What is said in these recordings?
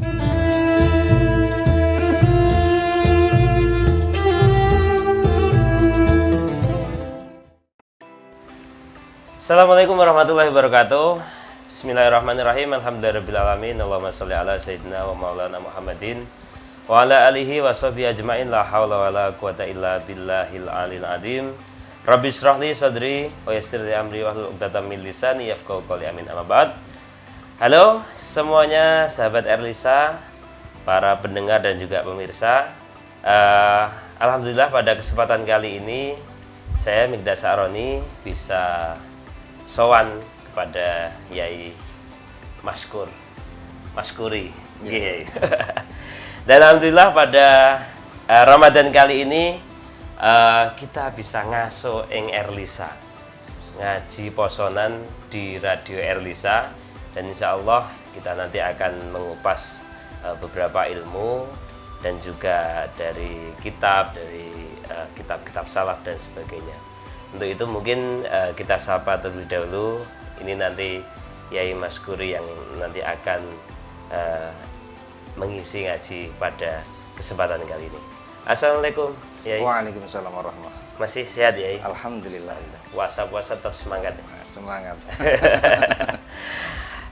Assalamualaikum warahmatullahi wabarakatuh. Bismillahirrahmanirrahim. Alhamdulillahirrahmanirrahim. Allahumma sholli ala sayyidina wa maulana Muhammadin wa ala alihi wa sahbihi ajma'in. La hawla wa la quwata illa billahil alil azim. Rabbi shrah li sadri wa yassir li amri wahlul 'uqdatam min lisani yafqahu qawli. Amin. Amma ba'd. Halo semuanya, sahabat Erlisa, para pendengar dan juga pemirsa. Alhamdulillah pada kesempatan kali ini saya Mikdad Sa'roni bisa sowan kepada Yai Maskuri. Yeah. Dan alhamdulillah pada Ramadan kali ini kita bisa ngaso ing Erlisa, ngaji posonan di Radio Erlisa, dan insya Allah kita nanti akan mengupas beberapa ilmu dan juga dari kitab-kitab salaf dan sebagainya. Untuk itu mungkin kita sapa terlebih dahulu. Ini nanti Yai Maskuri yang nanti akan mengisi ngaji pada kesempatan kali ini. Assalamualaikum Yai. Waalaikumsalam warahmatullahi wabarakatuh. Masih sehat Yai? Alhamdulillah. Puasa-puasa tetap semangat. Semangat.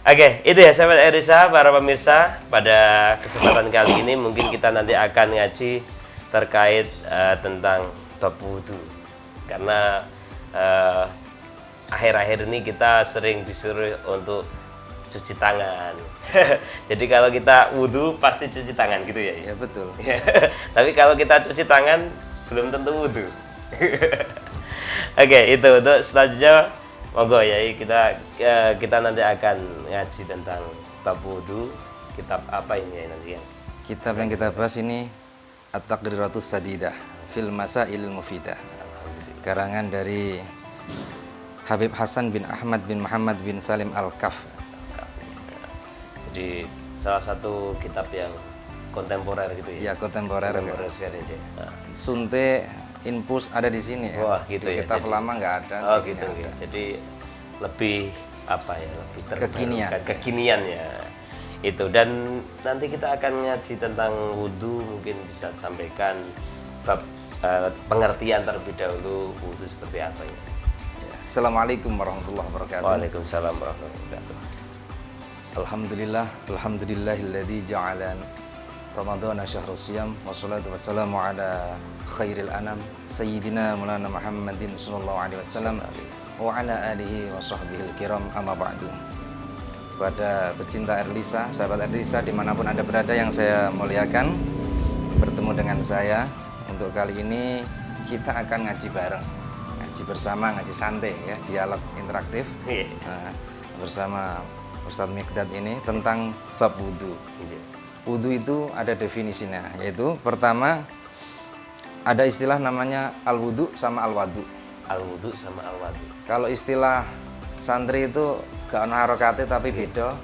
Oke, itu ya sahabat Erlisa, para pemirsa. Pada kesempatan kali ini mungkin kita nanti akan ngaji terkait tentang bab wudu. Karena akhir-akhir ini kita sering disuruh untuk cuci tangan. Jadi kalau kita wudu pasti cuci tangan gitu ya? Ya betul. Tapi kalau kita cuci tangan belum tentu wudu. Oke, itu untuk selanjutnya. Monggo ya, kita nanti akan ngaji tentang bab wudu. Kitab apa ini nanti ya? Kitab yang kita bahas ini At-Taqriratus Sadidah fil Masailil Mufidah. Karangan dari Habib Hasan bin Ahmad bin Muhammad bin Salim Al-Kaf. Jadi salah satu kitab yang kontemporer gitu ya? Ya, kontemporer sekali. Sunte Infus ada di sini ya. Wah, gitu ya. Kitab lama nggak ada. Oh gitu ya. Jadi lebih apa ya? Lebih terbarukan, kekinian ya. Itu, dan nanti kita akan ngaji tentang wudu, mungkin bisa sampaikan bab pengertian terlebih dahulu wudu seperti apa ya. Assalamualaikum warahmatullahi wabarakatuh. Waalaikumsalam warahmatullahi wabarakatuh. Alhamdulillahilladzi ja'ala Ramadhana syahrus siyam, wassalatu wassalamu ala khairil anam sayyidina Maulana Muhammadin sallallahu alaihi wasallam wa ala alihi wa sahbihil kiram, amma ba'du. Kepada pecinta Erlisa, sahabat Erlisa dimanapun Anda berada yang saya muliakan, bertemu dengan saya. Untuk kali ini kita akan ngaji bareng, ngaji bersama, ngaji santai ya, dialog interaktif bersama Ustadz Mikdad ini tentang bab wudu. Wudu itu ada definisinya, yaitu pertama ada istilah namanya al-wudu sama al-wadu. Al-wudu sama al-wadu. Kalau istilah santri itu gak ono harokate tapi beda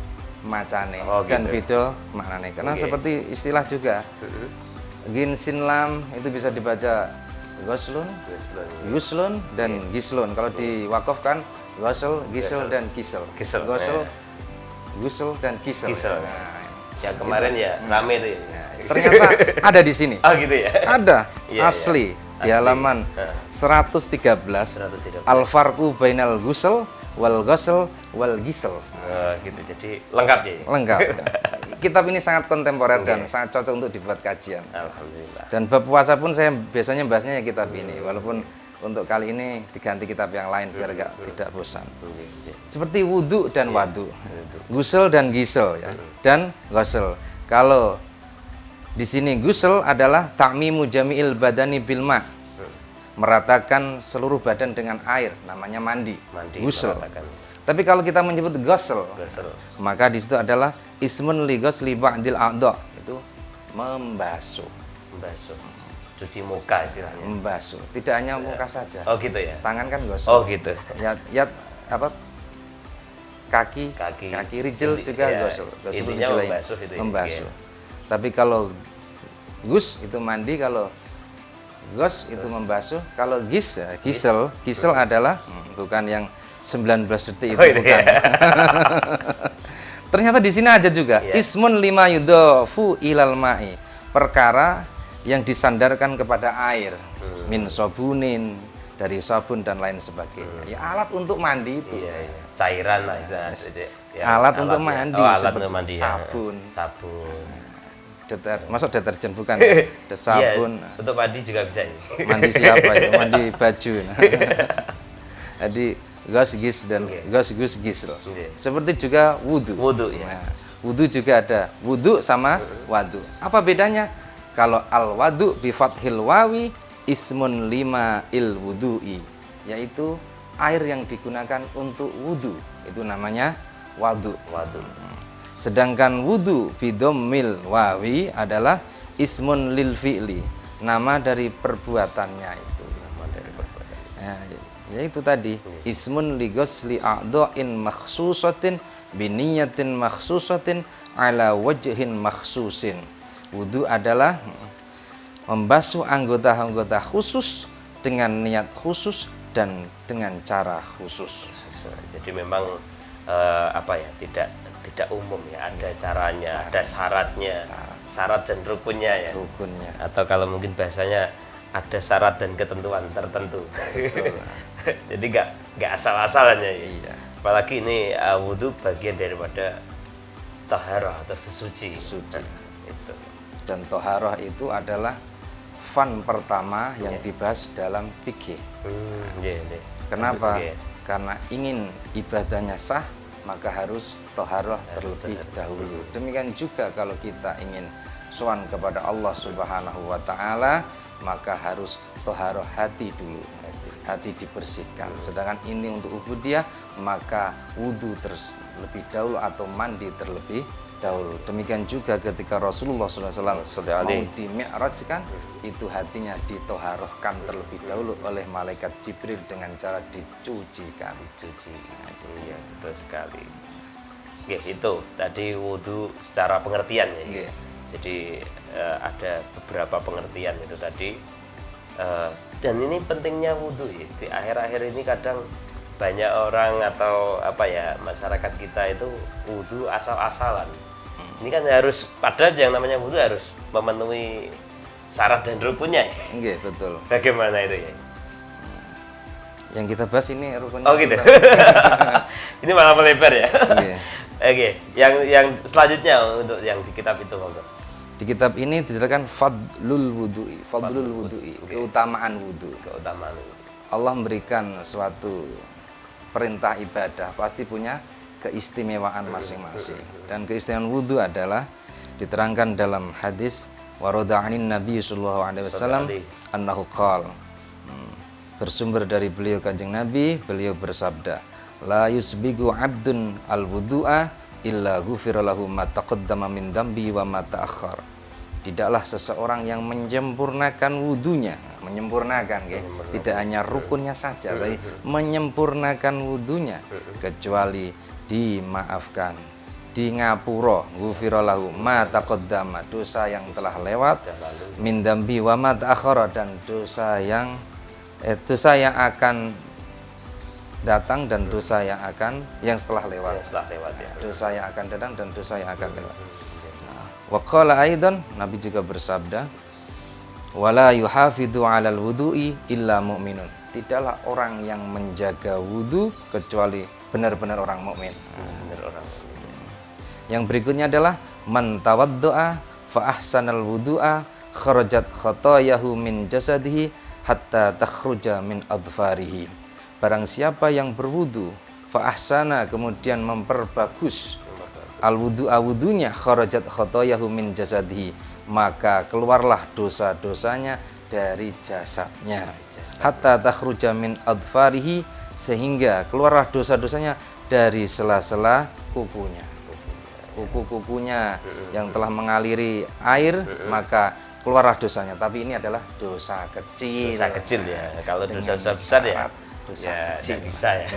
macane dan beda maknane. Karena seperti istilah juga. Gin sin lam itu bisa dibaca ghuslun, yuslun dan gislun. Kalau diwakafkan ghusl, gisl dan gisel. Ghusl, gusl dan gisel. Nah, yang kemarin gitu. Ya rame itu ya. Ternyata ada di sini. Oh gitu ya. Ada asli di halaman 113. Al-farqu bainal ghusl wal ghusl wal gisl. Gitu. Jadi lengkap ya. Lengkap. Kitab ini sangat kontemporer dan sangat cocok untuk dibuat kajian. Alhamdulillah. Dan bab puasa pun saya biasanya bahasnya ya kitab ini, walaupun untuk kali ini diganti kitab yang lain biar tidak bosan. Seperti wudu dan wadu, gusel dan gisel ya, dan ghusl. Kalau di sini gusel adalah ta'mimu jami'il badani bil ma', meratakan seluruh badan dengan air, namanya mandi gusel. Tapi kalau kita menyebut ghusl, maka di situ adalah ismun li ghusli ba'dil a'dha, itu membasuh. Cuci muka istilahnya. Membasuh. Tidak hanya muka saja. Oh gitu ya. Tangan kan ghusl. Oh gitu. Ya apa? Kaki rijil juga ghusl. Intinya membasuh itu ya. Membasuh. Tapi kalau gus itu mandi, kalau ghus itu membasuh, kalau gisel adalah bukan yang 19 detik itu bukan. Ternyata di sini aja juga. Iya. Ismun lima yudhafu ilal ma'i. Perkara yang disandarkan kepada air. Min sabunin, dari sabun dan lain sebagainya. Ya alat untuk mandi itu. Iya, iya. Cairan lah istilahnya. Ya, Alat untuk ya. mandi, Oh, alat seperti untuk mandi ya. sabun. Sabun. Masuk deterjen bukan ya? Ada sabun. Iya, untuk mandi juga bisa ya. Mandi siapa ya? Mandi baju. Jadi gos-gis dan gos-gis loh. Iya. Seperti juga wudu. Wudu ya. Nah, wudu juga ada wudu sama wadu. Apa bedanya? Kalau al wadu bi fathil wawi ismun lima il wudu'i, yaitu air yang digunakan untuk wudu, itu namanya wadu. Wadu. Sedangkan wudu bi dhammil wawi adalah ismun lil fi'li, nama dari perbuatannya itu. Nama dari perbuatan. Nah, yaitu tadi ismun li ghusli a'dha'in makhsusatin bi niyatin makhsusatin ala wajhin makhsusin. Wudu adalah membasuh anggota-anggota khusus dengan niat khusus dan dengan cara khusus. Jadi memang apa ya, tidak umum ya, ada caranya, ada syaratnya, syarat dan rukunnya ya. Rukunnya. Atau kalau mungkin bahasanya ada syarat dan ketentuan tertentu. Jadi nggak asal-asalannya ya. Iya. Apalagi ini wudhu bagian daripada taharah atau sesuci. Sesuci. Itu. Dan toharoh itu adalah fan pertama yang dibahas dalam fikih. Iya, iya. Kenapa? Iya. Karena ingin ibadahnya sah, maka harus toharoh terlebih dahulu. Demikian juga kalau kita ingin sowan kepada Allah Subhanahu wa Ta'ala, maka harus toharoh hati dulu. Hati dibersihkan. Sedangkan ini untuk ubudiyah, maka wudhu terlebih dahulu atau mandi terlebih dahulu. Demikian juga ketika Rasulullah SAW mau dimi'rajkan, itu hatinya ditoharohkan terlebih dahulu oleh malaikat Jibril dengan cara dicucikan. Iya, betul sekali. Oke, itu tadi wudhu secara pengertian ya. Iya. Jadi ada beberapa pengertian itu tadi. Dan ini pentingnya wudhu ya. Di akhir-akhir ini kadang banyak orang atau apa ya, masyarakat kita itu wudhu asal-asalan. Ini kan harus, padahal yang namanya wudhu harus memenuhi syarat dan rukunnya ya. Iya, betul. Bagaimana itu ya? Yang kita bahas ini rukunnya. Oh gitu. Ini malah melebar ya. Iya. Oke, yang selanjutnya untuk yang di kitab itu, monggo. Di kitab ini dijelaskan fadlul wudu'i, keutamaan wudu. Keutamaan. Allah memberikan suatu perintah ibadah pasti punya keistimewaan masing-masing. Dan keistimewaan wudu adalah diterangkan dalam hadis warada'anin Nabi sallallahu alaihi wasallam annahu qala, bersumber dari beliau Kanjeng Nabi, beliau bersabda, la yusbigu 'abdun al-wudu'a illa ghufira lahu ma taqaddama min dambi wa ma ta'akhkhar. Tidaklah seseorang yang menyempurnakan wudunya, tidak hanya rukunnya saja, tapi menyempurnakan wudunya, kecuali dimaafkan, di ngapura, ghufira lahu ma taqaddama, dosa yang telah lewat, min dambi wa ma ta'akhkhara, dan dosa yang akan datang dan dosa yang setelah lewat. Ya. Dosa yang akan datang dan dosa yang akan lewat. Wa qala aidan, Nabi juga bersabda, wala yuhafidhu 'alal wudu'i illa mu'minun. Tidaklah orang yang menjaga wudu kecuali benar-benar orang mukmin. Yang berikutnya adalah man tawaddo'a fa ahsanal wudu'a kharajat khatayahu min jasadihi hatta takhruja min adfarihi. Barang siapa yang berwudu fa ahsana, kemudian memperbagus al-wudu'a, wudunya, kharajat khatayahu min jasadihi, maka keluarlah dosa-dosanya dari jasadnya, hatta takhruja min adfarihi, sehingga keluarlah dosa-dosanya dari sela-sela kukunya. Kuku-kukunya yang telah mengaliri air, maka keluarlah dosanya. Tapi ini adalah dosa kecil. Dosa kecil ya. Kalau dosa besar ya dosa ya, kecil bisa ya.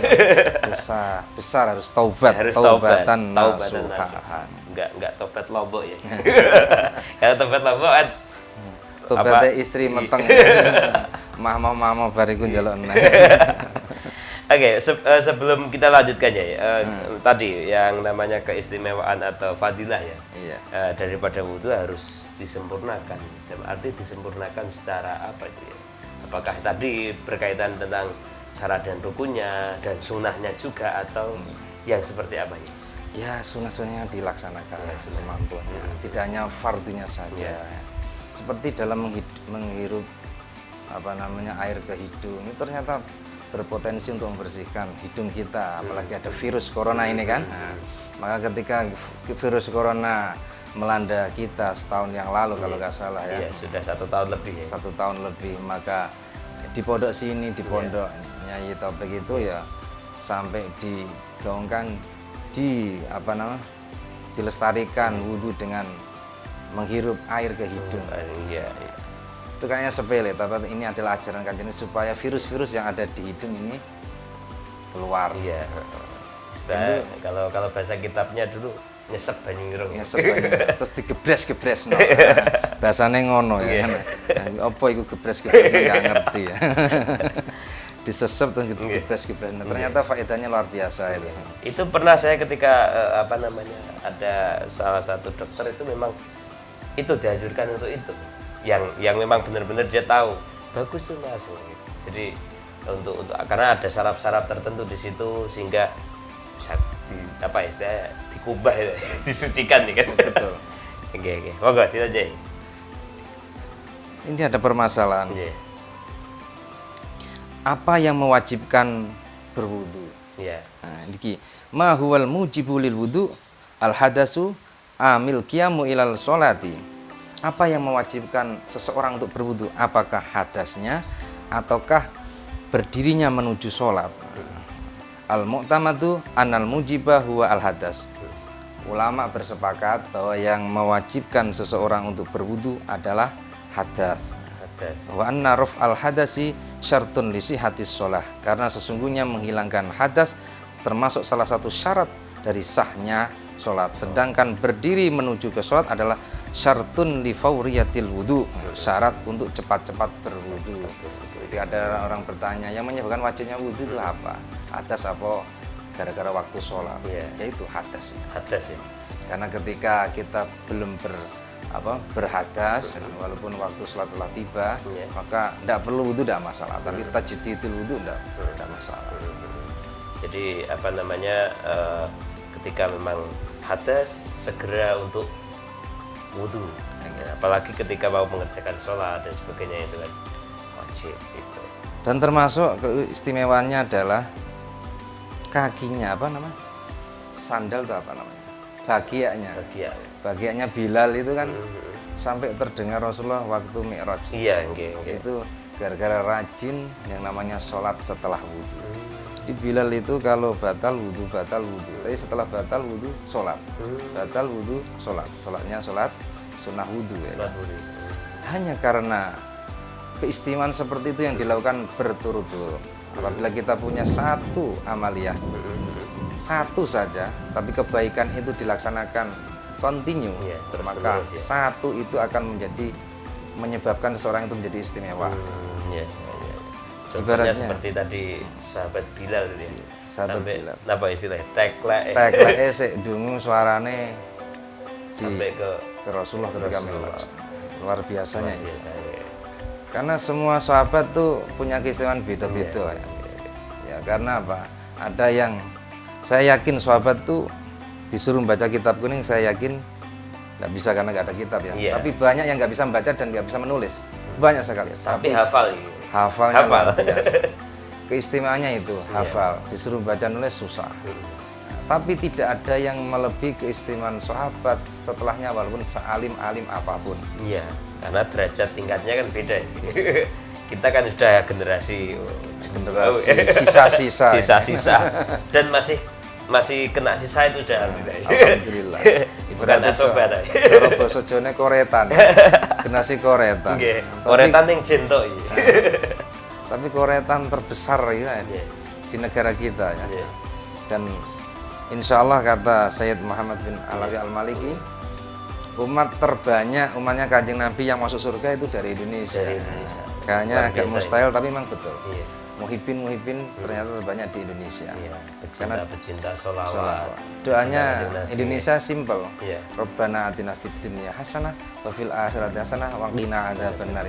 Dosa besar harus taubat, harus taubatan nasuha. nasuha. Enggak taubat lombok ya. Kalau taubat lombok kan taubatnya istri meteng. Mama bariku njaluk neh. Oke, Oke, sebelum kita lanjutkan ya, tadi yang namanya keistimewaan atau fadilah ya, Iya. Daripada wudhu harus disempurnakan. Dalam arti disempurnakan secara apa itu ya? Apakah tadi berkaitan tentang syarat dan rukunnya dan sunnahnya juga atau yang seperti apa ya? Ya, sunnah-sunnahnya dilaksanakan Ya, sunnah. semampunya. Tidak hanya fardunya saja. Seperti dalam menghirup air ke hidung, itu ternyata berpotensi untuk membersihkan hidung kita, apalagi ada virus corona ini kan. Nah, maka ketika virus corona melanda kita setahun yang lalu kalau nggak salah ya, Iya, sudah 1 tahun lebih ya. 1 tahun lebih, maka di pondok sini, di pondok Nyai Taufik itu ya sampai digaungkan dilestarikan wudhu dengan menghirup air ke hidung. Iya, iya. Itu kayaknya sepele, tapi ini adalah ajaran Kanjeng supaya virus-virus yang ada di hidung ini keluar. Iya. Kalau bahasa kitabnya dulu nyesep banyu ireng. Ngesep banyu, terus digebres-gebres no. Bahasane ngono ya. Nah, apa iku gebres-gebres enggak ngerti ya. Disesep terus digebres-gebres. Nah, ternyata faedahnya luar biasa itu. Itu pernah saya ketika ada salah satu dokter itu memang itu dianjurkan untuk itu. Yang memang benar-benar dia tahu bagus tuh Mas. Jadi untuk karena ada saraf-saraf tertentu di situ sehingga bisa dikubah ya, disucikan nih kan. Betul. Oke. Monggo dilanjut. Ini ada permasalahan. Iya. Apa yang mewajibkan berwudu? Iya. Nah, niki ma huwal mujibu lil wudu al hadasu amil qiyamu ilal sholati. Apa yang mewajibkan seseorang untuk berwudu? Apakah hadasnya ataukah berdirinya menuju sholat? Al mu'tamadu anal mujibah huwa al hadas. Ulama bersepakat bahwa yang mewajibkan seseorang untuk berwudu adalah hadas. Wa anna ruf al hadasi syartun li sihatis sholah. Karena sesungguhnya menghilangkan hadas termasuk salah satu syarat dari sahnya sholat. Sedangkan berdiri menuju ke sholat adalah syartun li fauriyatil wudu, syarat untuk cepat-cepat berwudu. Jadi ada orang bertanya, yang menyebabkan wajibnya wudu itu apa? Hadas apa gara-gara waktu sholat? Yaitu hadas. Hadas ya. Karena ketika kita belum berhadas, walaupun waktu sholat telah tiba, maka tidak perlu wudu, tidak masalah. Tapi tajdidul wudu tidak masalah. Jadi ketika memang hadas segera untuk wudu. Apalagi ketika mau mengerjakan sholat dan sebagainya itu kan wajib itu. Dan termasuk keistimewaannya adalah kakinya sandal itu bagiannya Bilal itu kan sampai terdengar Rasulullah waktu Mi'raj. Iya, itu gara-gara rajin yang namanya sholat setelah wudu. Di Bilal itu kalau batal wudu, tapi setelah batal wudu sholat, batal wudu sholat, sholatnya sholat sunnah wudu ya. Hanya karena keistimewaan seperti itu yang dilakukan berturut-turut. Apabila kita punya satu amaliyah, satu saja, tapi kebaikan itu dilaksanakan kontinu, maka satu itu akan menyebabkan seseorang itu menjadi istimewa. Contohnya seperti tadi sahabat Bilal itu ya. Sahabat Bilal. Apa istilahnya? Teklek sik dungu suarane sampai ke Rasulullah ketika Mi'raj. Luar biasanya itu. Karena semua sahabat tuh punya keistimewaan beda-beda ya. Karena apa? Ada yang saya yakin sahabat tuh disuruh membaca kitab kuning, saya yakin nggak bisa karena nggak ada kitab ya. Tapi banyak yang nggak bisa membaca dan nggak bisa menulis. Banyak sekali. Tapi hafal gitu. Hafalnya luar biasa. Keistimewaannya itu hafal, disuruh baca nulis susah. Tapi tidak ada yang melebihi keistimewaan sahabat setelahnya walaupun sealim-alim apapun. Iya, karena derajat tingkatnya kan beda. Kita kan sudah generasi sisa-sisa dan masih kena sisa itu udah alhamdulillah. Ibaratnya cara basa Jawane koretan. Generasi koretan. Nggih, koretan ning jento iki. Tapi koretan terbesar ya di negara kita ya. Dan insya Allah kata Sayyid Muhammad bin Alawi Al-Maliki, umat terbanyak umatnya Kanjeng Nabi yang masuk surga itu dari Indonesia. Kayaknya agak mustahil tapi memang betul. muhibbin ternyata terbanyak di Indonesia. Iya, Karena pecinta sholawat. sholawat. Doanya Pecinta Nabi. Indonesia simple. Iya. Rabbana atina fid dunya hasanah wa fil akhirati hasanah wa qina adzabannar.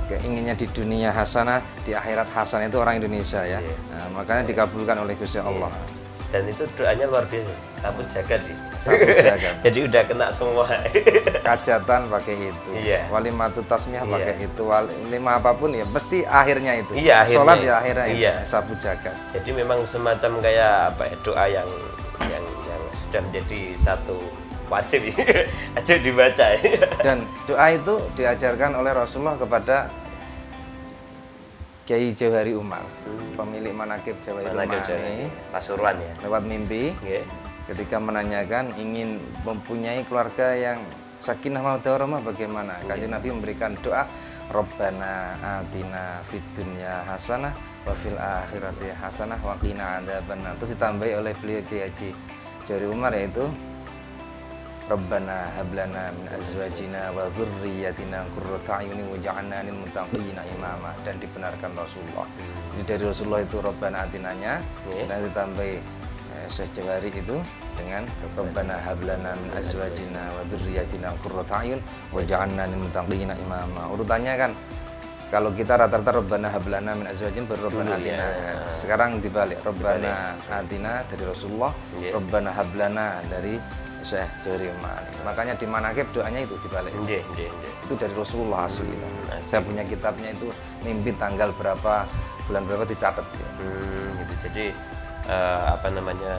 Keinginnya di dunia hasanah, di akhirat hasanah itu orang Indonesia ya. Iya. Nah, makanya dikabulkan oleh Gusti Allah. Dan itu doanya luar biasa, sapu jagat nih. Sapu jagat. Jadi udah kena semua. Kajatan pakai itu, Iya. walimatu tasmiyah Iya. pakai itu, walimah apapun ya pasti akhirnya itu. Iya, akhirnya. Sholat ya akhirnya Iya. itu, sapu jagat. Jadi memang semacam kayak apa ya, doa yang sudah menjadi satu wajib wajib dibaca. Dan doa itu diajarkan oleh Rasulullah kepada Kiai Jauhari Umar, pemilik manakib Jauhari Umar ini, Pasuruan ya. lewat mimpi Nggih. ketika menanyakan ingin mempunyai keluarga yang sakinah mawaddah warahmah bagaimana. Kanjeng Nabi memberikan doa Rabbana atina fid dunya hasanah wa fil akhirati hasanah wa qina adzabannar. Terus ditambahi oleh beliau Kiai Haji Jauhari Umar yaitu Rabbana hablana min azwajina wa dzurriyyatina qurrata a'yunin waj'alna lil muttaqina imama, dan dibenarkan Rasulullah. Ini dari Rasulullah itu Rabbana atinanya, dan ditambahi Syekh Jawari itu dengan Rabbana hablana min azwajina wa dzurriyyatina qurrata a'yun waj'alna lil muttaqina imama. Urutannya kan kalau kita rata-rata Rabbana hablana min azwajin baru Rabbana Dulu, atina. ya. Sekarang dibalik Rabbana atina dari Rasulullah, Iya. Rabbana hablana dari Syekh Jauhari Umar. Makanya di manakib doanya itu dibalik. Nggih, nggih, nggih. Itu dari Rasulullah asli. asli. Saya punya kitabnya itu, mimpi tanggal berapa, bulan berapa dicatat. Gitu. Jadi apa namanya,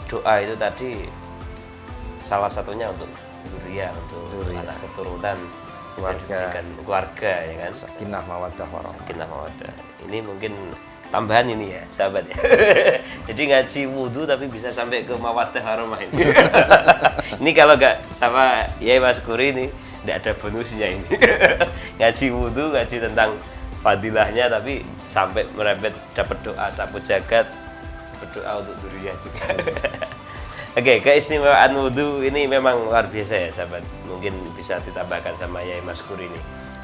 doa itu tadi salah satunya untuk dzurriyyah, untuk Dzurriyyah. anak keturunan, Keluarga. diberikan keluarga ya kan. Sakinah mawaddah warahmah. Sakinah mawaddah. Ini mungkin tambahan ini ya, sahabat ya. Jadi ngaji wudhu tapi bisa sampai ke mawaddah warahmah ini. Ini kalau nggak sama Yai Mas Kuri ini nggak ada bonusnya ini. Ngaji wudhu, ngaji tentang fadilahnya tapi sampai merembet dapat doa sapu jagat, berdoa untuk dzurriyyah juga. Oke, keistimewaan wudhu ini memang luar biasa ya sahabat. Mungkin bisa ditambahkan sama Yai Mas Kuri ini.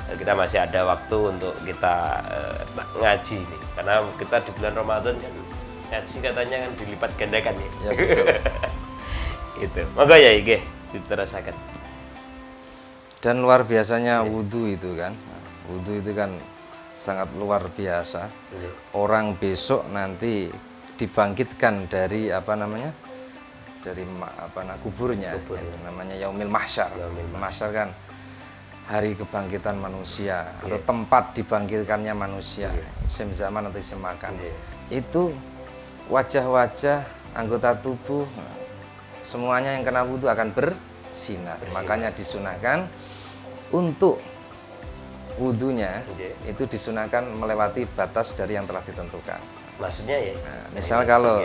Kita masih ada waktu untuk kita ngaji nih, karena kita di bulan Ramadan kan ngaji katanya kan dilipat gandakan ya. Ya betul. Itu. Monggo ya nggih diterasaken. Dan luar biasanya wudhu itu kan. Wudhu itu kan sangat luar biasa. Orang besok nanti dibangkitkan dari apa namanya? Dari kuburnya. Itu namanya Yaumil Mahsyar. Mahsyar kan hari kebangkitan manusia atau tempat dibangkitkannya manusia, isim zaman atau isim makan. Itu wajah-wajah anggota tubuh semuanya yang kena wudhu akan bersinar. Makanya disunahkan untuk wudhunya itu disunahkan melewati batas dari yang telah ditentukan. Maksudnya ya. Nah, misal kalau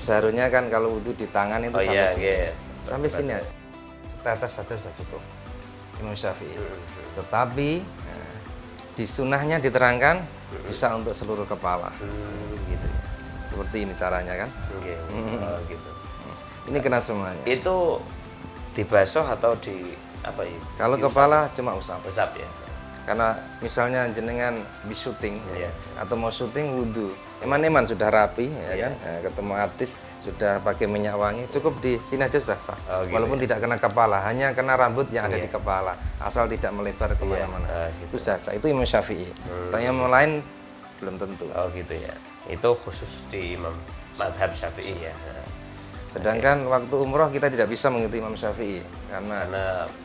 seharusnya kan kalau wudhu di tangan itu sampai sini, sampai sini aja. Tetes saja sudah cukup. Imam Syafi'i. Tetapi di sunnahnya diterangkan bisa untuk seluruh kepala. Gitu. Seperti ini caranya kan? Oh, gitu. Ini kena semuanya. Itu dibasuh atau di apa ya? Kalau kepala cuma usap. Usap ya. Karena misalnya jenengan bis syuting ya, atau mau syuting wudhu, eman-eman sudah rapi ya kan, nah, ketemu artis sudah pakai minyak wangi, cukup di sini aja sudah sah. Walaupun tidak kena kepala, hanya kena rambut yang ada di kepala, asal tidak melebar kemana-mana. Itu sudah sah. Itu Imam Syafi'i. Tapi yang lain belum tentu. Oh gitu ya. Itu khusus di Imam Madhab Syafi'i ya. Sedangkan waktu umroh kita tidak bisa mengikuti Imam Syafi'i karena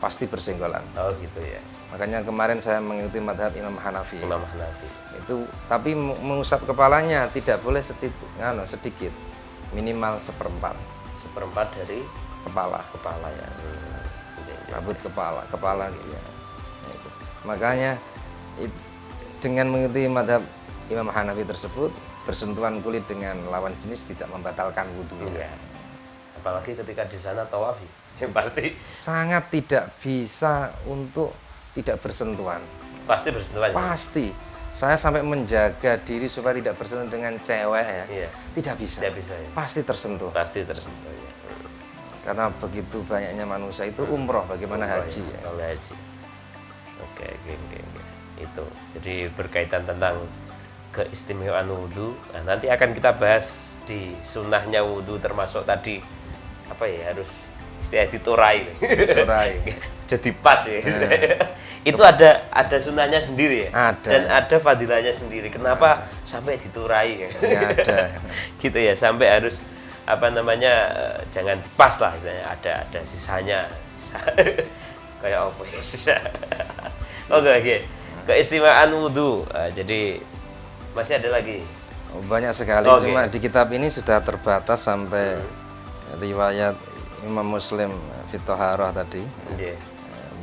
pasti bersenggolan. Oh gitu ya. Makanya kemarin saya mengikuti madhab Imam Hanafi. Imam Hanafi. Itu tapi mengusap kepalanya tidak boleh sedikit, minimal seperempat. Seperempat dari Kepala ya. rambut kepala dia. Itu. Makanya dengan mengikuti madhab Imam Hanafi tersebut, bersentuhan kulit dengan lawan jenis tidak membatalkan wudhunya. Apalagi ketika di sana tawaf, pasti sangat tidak bisa untuk tidak bersentuhan. Pasti bersentuhan. Pasti. Saya sampai menjaga diri supaya tidak bersentuhan dengan cewek ya. Iya. Tidak bisa. Tidak bisa ya. Pasti tersentuh. Pasti tersentuh ya. Karena begitu banyaknya manusia itu umroh, bagaimana haji ya. Kalau haji. Oke. Itu. Jadi berkaitan tentang keistimewaan wudhu. Nah, nanti akan kita bahas di sunnahnya wudhu, termasuk tadi apa ya, harus istilah diturai. Turai. Jadi pas ya. Itu ada sunnahnya sendiri ya. Ada. Dan ada fadilahnya sendiri. Kenapa sampai diturai ya? Ya ada. Gitu ya, sampai harus apa namanya, jangan dipas lah istilahnya, ada sisanya. Kayak apa ya sisa. Oke. Keistimewaan wudhu. Jadi masih ada lagi. Banyak sekali, Oke. cuma di kitab ini sudah terbatas sampai riwayat Imam Muslim Fitoharah tadi, Nggih.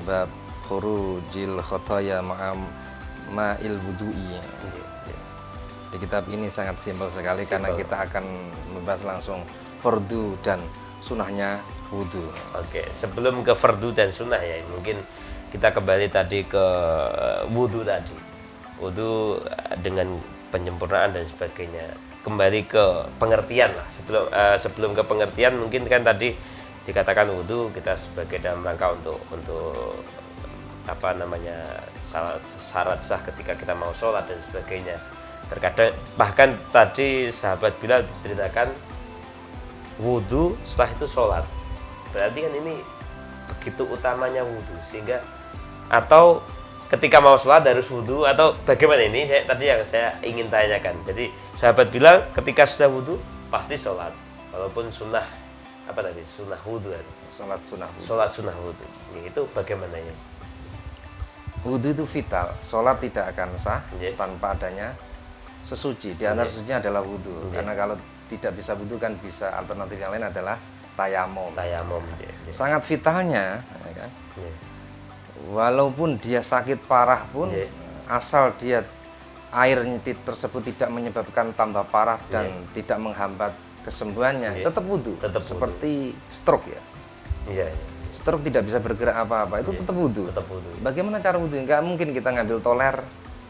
bab khurujil khotoya ma'il wudu'i. Nggih. Di kitab ini sangat simpel sekali karena Simpel. kita akan membahas langsung fardu dan sunahnya wudhu. Oke, sebelum ke fardu dan sunnah ya, mungkin kita kembali tadi ke wudhu tadi. Wudhu dengan penyempurnaan dan sebagainya. Kembali ke pengertian lah. Sebelum ke pengertian, mungkin kan tadi dikatakan wudhu kita sebagai dalam rangka untuk apa namanya, syarat sah ketika kita mau sholat dan sebagainya. Terkadang bahkan tadi sahabat Bilal diceritakan wudhu setelah itu sholat. Berarti kan ini begitu utamanya wudhu, sehingga atau ketika mau sholat harus wudhu, atau bagaimana ini tadi yang saya ingin tanyakan. Jadi sahabat bilang ketika sudah wudhu pasti sholat, walaupun sunnah apa tadi, sunnah wudhu kan? Sholat sunah wudhu. Sholat sunnah wudhu. Itu bagaimana ya? Wudhu itu vital, sholat tidak akan sah Nggih. tanpa adanya sesuci. Di antara Nggih. sesucinya adalah wudhu. Nggih. Karena kalau tidak bisa wudhu kan bisa alternatif yang lain adalah tayamum. Tayamum. Sangat vitalnya, ya kan? Nggih. Walaupun dia sakit parah pun, Nggih. asal dia air tersebut tidak menyebabkan tambah parah dan Nggih. tidak menghambat kesembuhannya, Nggih. tetap wudhu. Tetap wudhu. Seperti stroke ya. Iya. Stroke tidak bisa bergerak apa-apa, itu Nggih. tetap wudhu. Tetap wudhu. Bagaimana cara wudhu? Nggak mungkin kita ngambil toler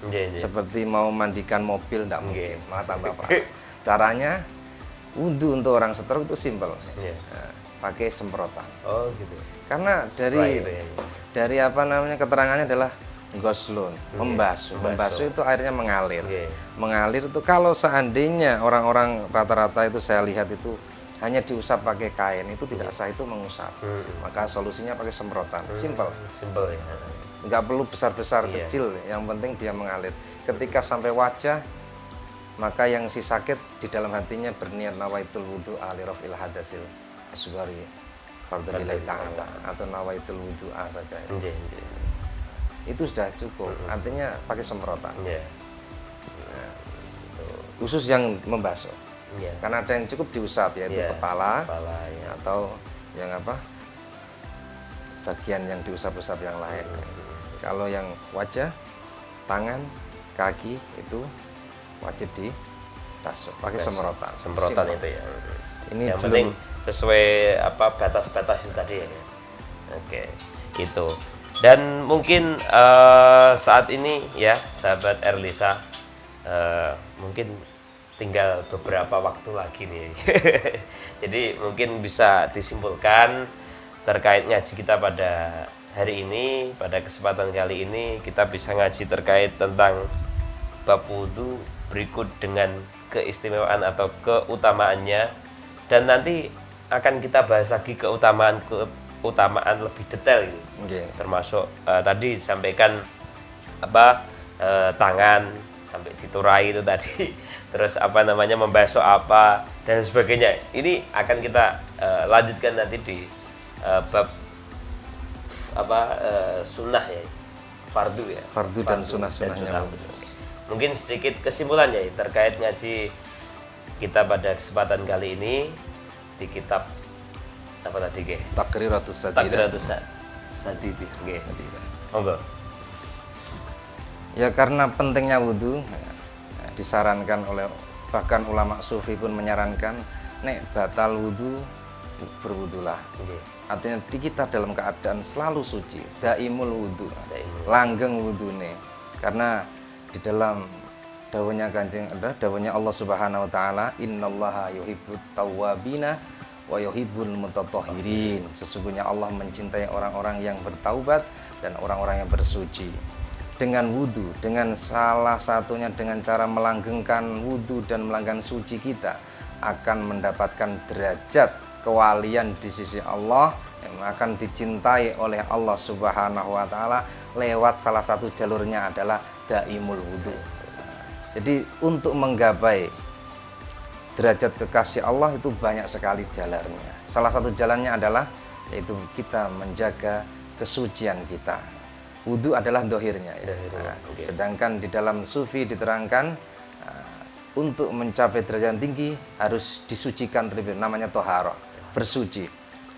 Nggih. seperti mau mandikan mobil, tidak Nggih. mungkin, malah tambah parah. Caranya wudhu untuk orang stroke itu simple. Nggih. Nah, pakai semprotan. Oh gitu. Karena Setelah dari itu ya. dari apa namanya, keterangannya adalah goslun, membasuh. membasuh. Membasuh itu airnya mengalir. Nggih. Mengalir itu kalau seandainya orang-orang rata-rata itu saya lihat itu hanya diusap pakai kain, itu tidak sah, itu mengusap. Maka solusinya pakai semprotan. Simple. Simple ya. Nggak perlu besar-besar, Iya. kecil, yang penting dia mengalir. Ketika sampai wajah, maka yang si sakit di dalam hatinya berniat nawaitul wudu ali rafil hadasil asghari fardhalillahi ta'ala, atau nawaitul wudu saja. Nggih. Itu sudah cukup. Artinya pakai semprotan. Iya. Khusus yang membasuh. Iya. Karena ada yang cukup diusap, yaitu Iya. kepala, Kepala ya. atau yang apa, bagian yang diusap-usap yang lain. Kalau yang wajah, tangan, kaki itu wajib dibasuh pakai semprotan. Semprotan Simple. itu ya. Ini yang belum- penting sesuai apa batas-batas itu tadi ya. Oke, itu. Dan mungkin saat ini ya sahabat Erlisa, mungkin tinggal beberapa waktu lagi nih. Jadi mungkin bisa disimpulkan terkait ngaji kita pada hari ini, pada kesempatan kali ini kita bisa ngaji terkait tentang bab wudu berikut dengan keistimewaan atau keutamaannya, dan nanti akan kita bahas lagi keutamaan lebih detail gitu. Oke. Termasuk tadi disampaikan apa, tangan sampai diturai itu tadi, terus apa namanya membasuh apa dan sebagainya. Ini akan kita lanjutkan nanti di bab apa, sunnah ya, fardu ya, Fardu dan sunnah-sunnahnya. Mungkin sedikit kesimpulannya ya, terkait ngaji kita pada kesempatan kali ini di kitab apa tadi ke? Takriratus sadidah. Takriratus Sadidi. Nggih. Monggo. Ya karena pentingnya wudhu, disarankan oleh bahkan ulama sufi pun menyarankan, nek batal wudhu berwudulah. Nggih. Artinya di kita dalam keadaan selalu suci, daimul wudhu, Daimul. langgeng wudhune. Karena di dalam dawuhnya Kanjeng, dawuhnya Allah Subhanahu wa taala, innallaha yuhibbut tawwabina wa yuhibbul mutatahhirin. Sesungguhnya Allah mencintai orang-orang yang bertaubat dan orang-orang yang bersuci. dengan wudhu, dengan salah satunya dengan cara melanggengkan wudhu dan melanggengkan suci kita, akan mendapatkan derajat kewalian di sisi Allah, yang akan dicintai oleh Allah Subhanahu wa Ta'ala lewat salah satu jalurnya adalah daimul wudhu. Jadi untuk menggapai derajat kekasih Allah itu banyak sekali jalannya. Salah satu jalannya adalah yaitu kita menjaga kesucian kita. Wudhu adalah dohirnya ya. Sedangkan di dalam sufi diterangkan untuk mencapai derajat tinggi harus disucikan terlebih, namanya toharoh, bersuci.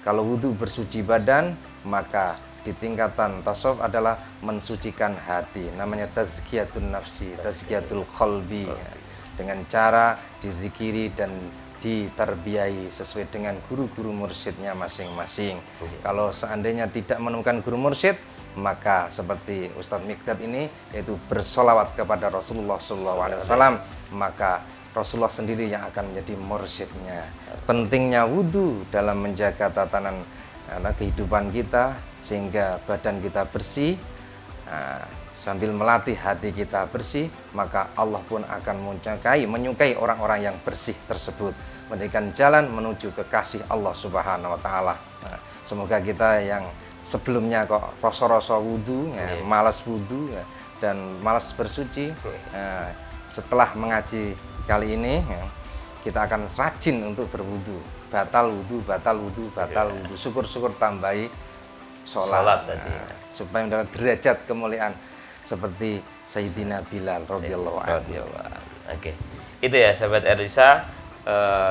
Kalau wudhu bersuci badan, maka di tingkatan tasawuf adalah mensucikan hati, namanya tazkiyatun nafsi, tazkiyatul qalbi, dengan cara dizikiri dan ditarbiyai sesuai dengan guru-guru mursyidnya masing-masing. Kalau seandainya tidak menemukan guru mursyid, maka seperti Ustadz Mikdad ini, yaitu bersolawat kepada Rasulullah SAW, maka Rasulullah sendiri yang akan menjadi mursyidnya. Pentingnya wudhu dalam menjaga tatanan kehidupan kita sehingga badan kita bersih, sambil melatih hati kita bersih, maka Allah pun akan menyukai orang-orang yang bersih tersebut, memberikan jalan menuju kekasih Allah Subhanahu wa Ta'ala. Semoga kita yang sebelumnya kok rasa-rasa wudhu, malas wudhu dan malas bersuci, setelah mengaji kali ini kita akan rajin untuk berwudhu. Batal wudhu, batal wudhu, batal wudhu. Syukur-syukur tambahi sholat tadi, supaya mendapat derajat kemuliaan seperti Sayyidina Bilal radhiyallahu anhu. Oke, itu ya sahabat Erlisa,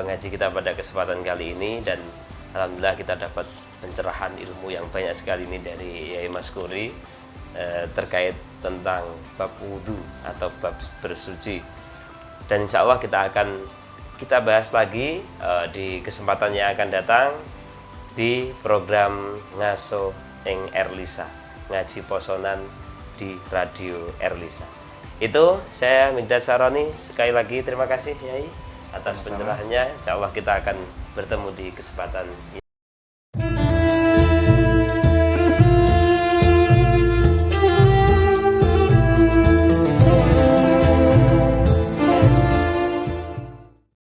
ngaji kita pada kesempatan kali ini, dan alhamdulillah kita dapat pencerahan ilmu yang banyak sekali ini dari Yai Maskuri terkait tentang bab wudhu atau bab bersuci. Dan insya Allah kita bahas lagi di kesempatan yang akan datang di program Ngaso ing Erlisa, ngaji posonan di Radio Erlisa. Itu saya Mikdad Saroni, sekali lagi terima kasih Yai atas pencerahannya. Insya Allah kita akan bertemu di kesempatan ini.